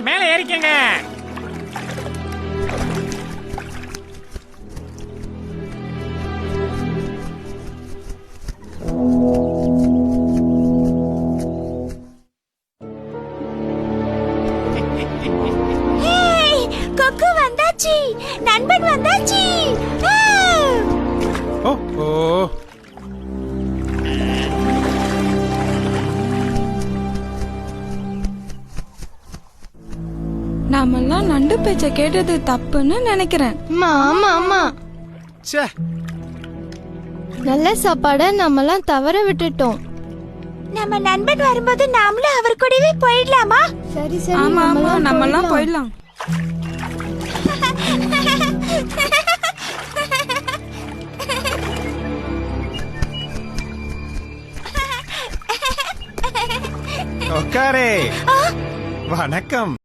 மேல ஏறிக்கங்க. கொக்கு வந்தாச்சு, நண்பன் வந்தாச்சு. ஓ நாமெல்லாம் நண்டு பேச்ச கேட்டது தப்புன்னு நினைக்கிறேன். ஆமா ஆமா, ச்சே, நல்ல சாப்பாட நம்மலாம் தவற விட்டுட்டோம். நம்ம நண்பன் வரும்போது நாமளும் அவர் கூடவே போயிடலாமா? சரி சரி, ஆமா ஆமா, நம்மலாம் போயிடலாம். உட்காரே. வணக்கம்.